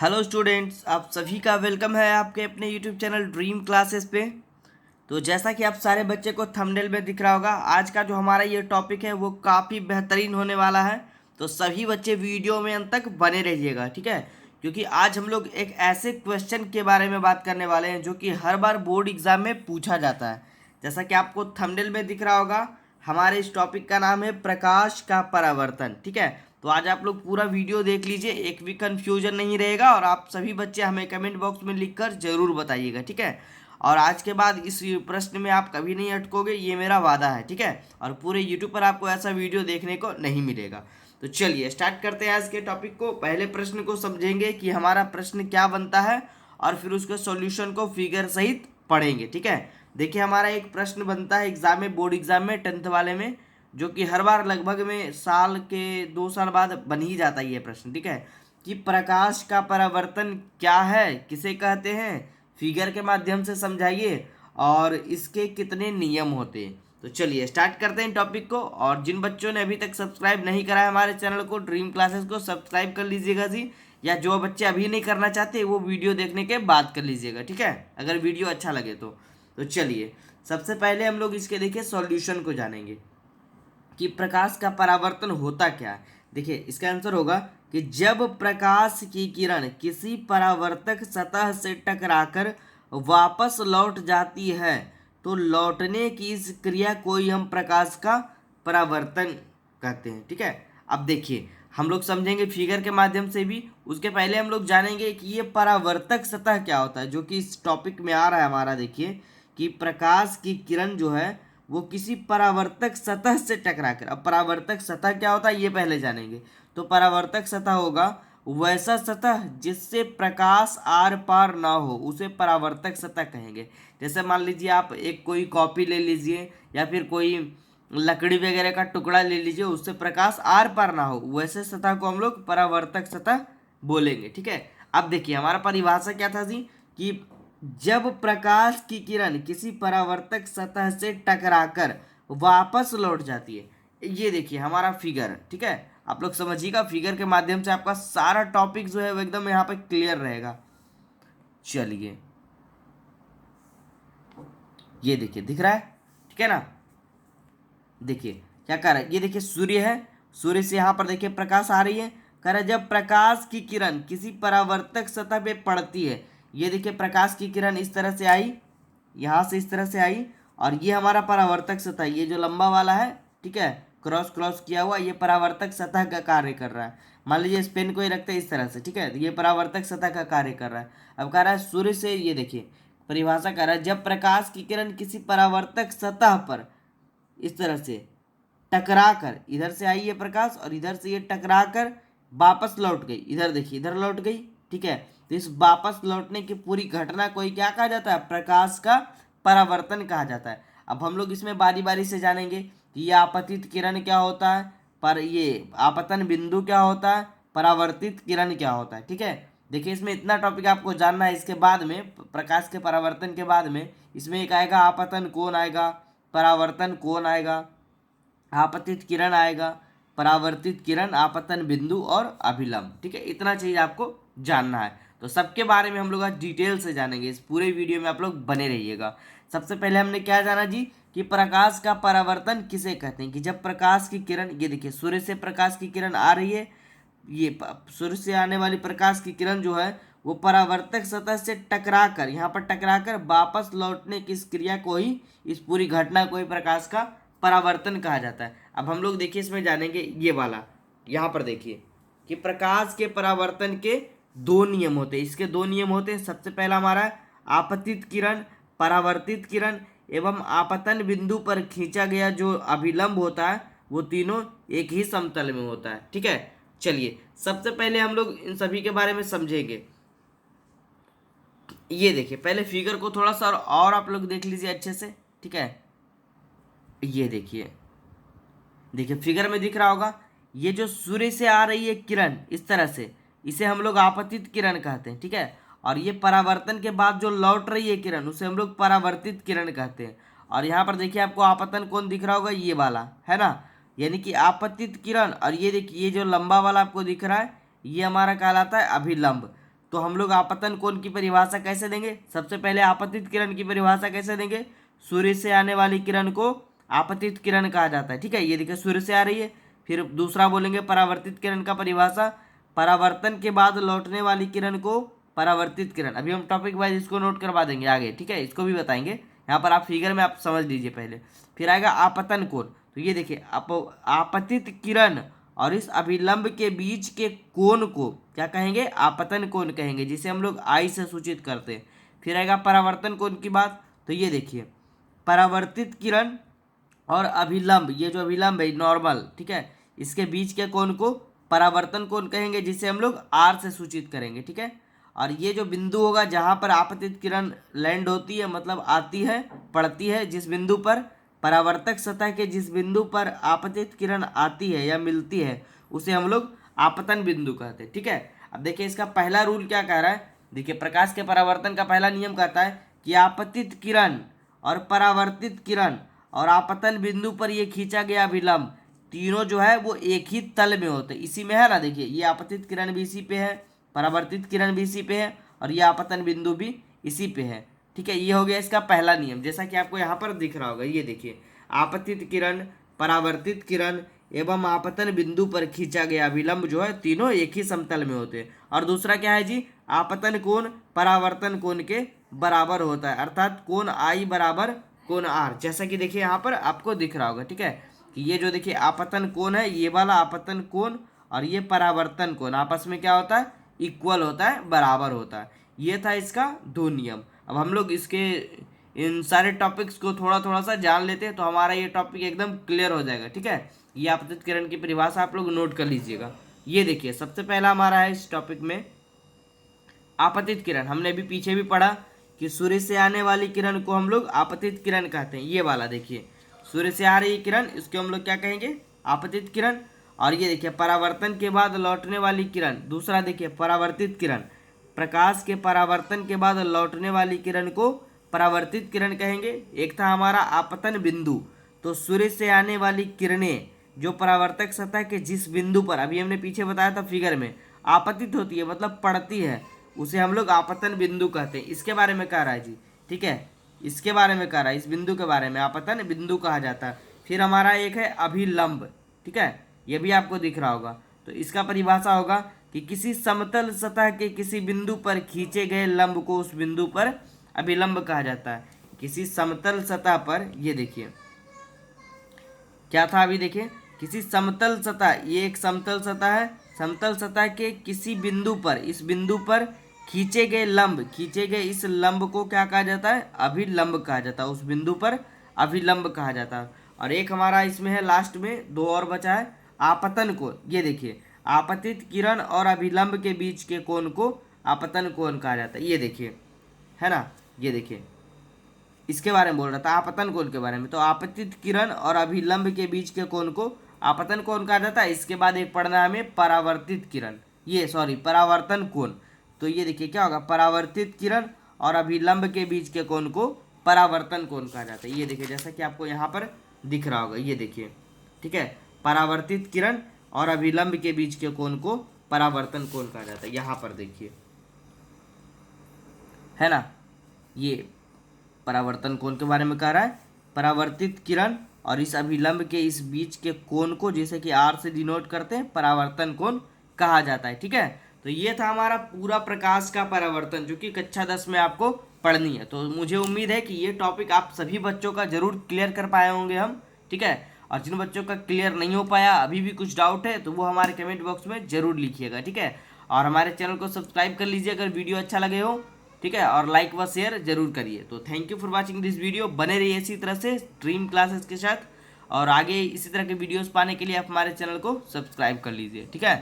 Hello students, आप सभी का वेलकम है आपके अपने यूट्यूब चैनल ड्रीम क्लासेस पे। तो जैसा कि आप सारे बच्चे को थंबनेल में दिख रहा होगा, आज का जो हमारा ये टॉपिक है वो काफ़ी बेहतरीन होने वाला है। तो सभी बच्चे वीडियो में अंत तक बने रहिएगा, ठीक है। क्योंकि आज हम लोग एक ऐसे क्वेश्चन के बारे में बात करने वाले हैं जो कि हर बार बोर्ड एग्जाम में पूछा जाता है। जैसा कि आपको थंबनेल में दिख रहा होगा, हमारे इस टॉपिक का नाम है प्रकाश का परावर्तन, ठीक है। तो आज आप लोग पूरा वीडियो देख लीजिए, एक भी कंफ्यूजन नहीं रहेगा और आप सभी बच्चे हमें कमेंट बॉक्स में लिखकर जरूर बताइएगा, ठीक है। और आज के बाद इस प्रश्न में आप कभी नहीं अटकोगे, ये मेरा वादा है, ठीक है। और पूरे यूट्यूब पर आपको ऐसा वीडियो देखने को नहीं मिलेगा। तो चलिए स्टार्ट करते हैं आज के टॉपिक को। पहले प्रश्न को समझेंगे कि हमारा प्रश्न क्या बनता है और फिर उसके सॉल्यूशन को फिगर सहित पढ़ेंगे, ठीक है। देखिए, हमारा एक प्रश्न बनता है एग्जाम में, बोर्ड एग्जाम में, 10th वाले में, जो कि हर बार लगभग में साल के 2 साल बाद बन ही जाता है ये प्रश्न, ठीक है। कि प्रकाश का परावर्तन क्या है, किसे कहते हैं, फिगर के माध्यम से समझाइए और इसके कितने नियम होते हैं। तो चलिए स्टार्ट करते हैं टॉपिक को। और जिन बच्चों ने अभी तक सब्सक्राइब नहीं करा है हमारे चैनल को ड्रीम क्लासेस को, सब्सक्राइब कर लीजिएगा जी। या जो बच्चे अभी नहीं करना चाहते वो वीडियो देखने के बाद कर लीजिएगा, ठीक है, अगर वीडियो अच्छा लगे तो चलिए सबसे पहले हम लोग इसके देखिए सॉल्यूशन को जानेंगे कि प्रकाश का परावर्तन होता क्या है। देखिए, इसका आंसर होगा कि जब प्रकाश की किरण किसी परावर्तक सतह से टकराकर वापस लौट जाती है तो लौटने की इस क्रिया को ही हम प्रकाश का परावर्तन कहते हैं, ठीक है। अब देखिए, हम लोग समझेंगे फिगर के माध्यम से भी। उसके पहले हम लोग जानेंगे कि ये परावर्तक सतह क्या होता है, जो कि इस टॉपिक में आ रहा है हमारा। देखिए कि प्रकाश की किरण जो है वो किसी परावर्तक सतह से टकराकर, अब परावर्तक सतह क्या होता है ये पहले जानेंगे। तो परावर्तक सतह होगा वैसा सतह जिससे प्रकाश आर पार ना हो, उसे परावर्तक सतह कहेंगे। जैसे मान लीजिए आप एक कोई कॉपी ले लीजिए या फिर कोई लकड़ी वगैरह का टुकड़ा ले लीजिए, उससे प्रकाश आर पार ना हो, वैसे सतह को हम लोग परावर्तक सतह बोलेंगे, ठीक है। अब देखिए, हमारा परिभाषा क्या था जी कि जब प्रकाश की किरण किसी परावर्तक सतह से टकराकर वापस लौट जाती है। ये देखिए हमारा फिगर, ठीक है। आप लोग समझिएगा, फिगर के माध्यम से आपका सारा टॉपिक जो है वो एकदम यहाँ पे क्लियर रहेगा। चलिए, ये देखिए दिख रहा है, ठीक है ना। देखिए क्या कर रहा है, ये देखिए सूर्य है, सूर्य से यहाँ पर देखिए प्रकाश आ रही है। कह रहा है जब प्रकाश की किरण किसी परावर्तक सतह पे पड़ती है, ये देखिए प्रकाश की किरण इस तरह से आई, यहाँ से इस तरह से आई, और ये हमारा परावर्तक सतह, ये जो लंबा वाला है, ठीक है, क्रॉस क्रॉस किया हुआ, ये परावर्तक सतह का कार्य कर रहा है। मान लीजिए इस पेन को ही रखते हैं इस तरह से, ठीक है, ये परावर्तक सतह का कार्य कर रहा है। अब कह रहा है सूर्य से, ये देखिए परिभाषा कर रहा है, जब प्रकाश की किरण किसी परावर्तक सतह पर इस तरह से टकरा कर, इधर से आई ये प्रकाश और इधर से ये टकरा कर वापस लौट गई, इधर देखिए इधर लौट गई, ठीक है। तो इस वापस लौटने की पूरी घटना को ही क्या कहा जाता है, प्रकाश का परावर्तन कहा जाता है। अब हम लोग इसमें बारी बारी से जानेंगे कि ये आपतित किरण क्या होता है, पर ये आपतन बिंदु क्या होता है, परावर्तित किरण क्या होता है, ठीक है। देखिए, इसमें इतना टॉपिक आपको जानना है। इसके बाद में प्रकाश के परावर्तन के बाद में इसमें एक आएगा आपतन कोण आएगा, परावर्तन कोण आएगा, आपतित किरण आएगा, परावर्तित किरण, आपतन बिंदु और अभिलंब, ठीक है। इतना चीज आपको जानना है। तो सबके बारे में हम लोग आज डिटेल से जानेंगे, इस पूरे वीडियो में आप लोग बने रहिएगा। सबसे पहले हमने क्या जाना जी कि प्रकाश का परावर्तन किसे कहते हैं। कि जब प्रकाश की किरण, ये देखिए सूर्य से प्रकाश की किरण आ रही है, ये सूर्य से आने वाली प्रकाश की किरण जो है वो परावर्तक सतह से टकराकर, यहाँ पर टकराकर वापस लौटने की इस क्रिया को ही, इस पूरी घटना को ही प्रकाश का परावर्तन कहा जाता है। अब हम लोग देखिए इसमें जानेंगे ये वाला, यहाँ पर देखिए कि प्रकाश के परावर्तन के दो नियम होते हैं। इसके दो नियम होते हैं। सबसे पहला हमारा है आपतित किरण, परावर्तित किरण एवं आपतन बिंदु पर खींचा गया जो अभिलंब होता है, वो तीनों एक ही समतल में होता है, ठीक है। चलिए सबसे पहले हम लोग इन सभी के बारे में समझेंगे। ये देखिए पहले फिगर को थोड़ा सा और आप लोग देख लीजिए अच्छे से, ठीक है। ये देखिए, देखिए फिगर में दिख रहा होगा, ये जो सूर्य से आ रही है किरण इस तरह से, इसे हम लोग आपतित किरण कहते हैं, ठीक है। और ये परावर्तन के बाद जो लौट रही है किरण, उसे हम लोग परावर्तित किरण कहते हैं। और यहाँ पर देखिए आपको आपतन कोण दिख रहा होगा, ये वाला है ना, यानी कि आपतित किरण। और ये देखिए ये जो लंबा वाला आपको दिख रहा है, ये हमारा कहलाता है अभिलंब। तो हम लोग आपतन कोण की परिभाषा कैसे देंगे? सबसे पहले आपतित किरण की परिभाषा कैसे देंगे? सूर्य से आने वाली किरण को आपतित किरण कहा जाता है। ठीक है, ये देखिए सूर्य से आ रही है। फिर दूसरा बोलेंगे परावर्तित किरण का परिभाषा, परावर्तन के बाद लौटने वाली किरण को परावर्तित किरण। अभी हम टॉपिक वाइज इसको नोट करवा देंगे आगे। ठीक है, इसको भी बताएंगे। यहाँ पर आप फिगर में आप समझ लीजिए पहले। फिर आएगा आपतन कोण। तो ये देखिए आपतित किरण और इस अभिलंब के बीच के कोण को क्या कहेंगे? आपतन कोण कहेंगे, जिसे हम लोग आई से सूचित करते हैं। फिर आएगा परावर्तन कोण की बात। तो ये देखिए परावर्तित किरण और अभिलंब, ये जो अभिलंब है नॉर्मल, ठीक है, इसके बीच के कोण को परावर्तन कोण कहेंगे, जिसे हम लोग आर से सूचित करेंगे। ठीक है, और ये जो बिंदु होगा जहाँ पर आपतित किरण लैंड होती है, मतलब आती है, पड़ती है, जिस बिंदु पर परावर्तक सतह के जिस बिंदु पर आपतित किरण आती है या मिलती है, उसे हम लोग आपतन बिंदु कहते हैं। ठीक है, अब देखिए इसका पहला रूल क्या कह रहा है। देखिए प्रकाश के परावर्तन का पहला नियम कहता है कि आपतित किरण और परावर्तित किरण और आपतन बिंदु पर ये खींचा गया अभिलंब तीनों जो है वो एक ही तल में होते हैं। इसी में है ना, देखिए ये आपतित किरण भी इसी पे है, परावर्तित किरण भी इसी पे है, और ये आपतन बिंदु भी इसी पे है। ठीक है, ये हो गया इसका पहला नियम, जैसा कि आपको यहाँ पर दिख रहा होगा। ये देखिए आपतित किरण, परावर्तित किरण एवं आपतन बिंदु पर खींचा गया अभिलंब जो है तीनों एक ही समतल में होते हैं। और दूसरा क्या है जी? आपतन कोण परावर्तन कोण के बराबर होता है, अर्थात कोण आई बराबर कोण आर, जैसा कि देखिए यहाँ पर आपको दिख रहा होगा। ठीक है, कि ये जो देखिए आपतन कोण है, ये वाला आपतन कोण और ये परावर्तन कोण आपस में क्या होता है? इक्वल होता है, बराबर होता है। ये था इसका दो नियम। अब हम लोग इसके इन सारे टॉपिक्स को थोड़ा थोड़ा सा जान लेते हैं तो हमारा ये टॉपिक एकदम क्लियर हो जाएगा। ठीक है, ये आपतित किरण की परिभाषा आप लोग नोट कर लीजिएगा। ये देखिए सबसे पहला हमारा है इस टॉपिक में आपतित किरण। हमने भी पीछे भी पढ़ा कि सूर्य से आने वाली किरण को हम लोग आपतित किरण कहते हैं। ये वाला देखिए सूर्य से आ रही किरण, इसको हम लोग क्या कहेंगे? आपतित किरण। और ये देखिए परावर्तन के बाद लौटने वाली किरण, दूसरा देखिए परावर्तित किरण। प्रकाश के परावर्तन के बाद लौटने वाली किरण को परावर्तित किरण कहेंगे। एक था हमारा आपतन बिंदु, तो सूर्य से आने वाली किरणें जो परावर्तक सतह के जिस बिंदु पर, अभी हमने पीछे बताया था फिगर में, आपतित होती है मतलब पड़ती है, उसे हम लोग आपतन बिंदु कहते हैं। इसके बारे में कह रहा है जी। ठीक है, इसके बारे में कह रहा है, इस बिंदु के बारे में आपतन बिंदु कहा जाता है। फिर हमारा एक है अभिलंब। ठीक है, ये भी आपको दिख रहा होगा। तो इसका परिभाषा होगा कि किसी समतल सतह के किसी बिंदु पर खींचे गए लंब को उस बिंदु पर अभिलंब कहा जाता है। किसी समतल सतह पर, ये देखिए क्या था अभी देखिए, किसी समतल सतह, ये एक समतल सतह है, समतल सतह के किसी बिंदु पर, इस बिंदु पर खींचे गए लंब, खींचे गए इस लंब को क्या कहा जाता है? अभिलंब कहा जाता है। उस बिंदु पर अभिलंब कहा जाता है। और एक हमारा इसमें है लास्ट में, दो और बचा है, आपतन कोण। ये देखिए आपतित किरण और अभिलंब के बीच के कोण को आपतन कोण कहा जाता है। ये देखिए है ना, ये देखिए इसके बारे में बोल रहा था, आपतन कोण के बारे में। तो आपतित किरण और अभिलंब के बीच के कोण को आपतन कोण कहा जाता है। इसके बाद एक पढ़ना है हमें परावर्तित किरण, ये सॉरी परावर्तन कोण। तो ये देखिए क्या होगा? परावर्तित किरण और अभिलंब के बीच के कोण को परावर्तन कोण कहा जाता है। ये देखिए जैसा कि आपको यहाँ पर दिख रहा होगा, ये देखिए। ठीक है, परावर्तित किरण और अभिलंब के बीच के कोण को परावर्तन कोण कहा जाता है। यहाँ पर देखिए है ना, ये परावर्तन कोण के बारे में कह रहा है। परावर्तित किरण और इस अभिलंब के इस बीच के कोण को, जैसे कि आर से डिनोट करते हैं, परावर्तन कोण कहा जाता है। ठीक है, तो ये था हमारा पूरा प्रकाश का परावर्तन, जो कि कक्षा 10 में आपको पढ़नी है। तो मुझे उम्मीद है कि ये टॉपिक आप सभी बच्चों का जरूर क्लियर कर पाए होंगे हम। ठीक है, और जिन बच्चों का क्लियर नहीं हो पाया, अभी भी कुछ डाउट है, तो वो हमारे कमेंट बॉक्स में जरूर लिखिएगा। ठीक है, और हमारे चैनल को सब्सक्राइब कर लीजिए अगर वीडियो अच्छा लगे हो। ठीक है, और लाइक व शेयर जरूर करिए। तो thank you for watching this video. बने रहिए इसी तरह से ड्रीम क्लासेस के साथ, और आगे इसी तरह के वीडियोस पाने के लिए आप हमारे चैनल को सब्सक्राइब कर लीजिए। ठीक है।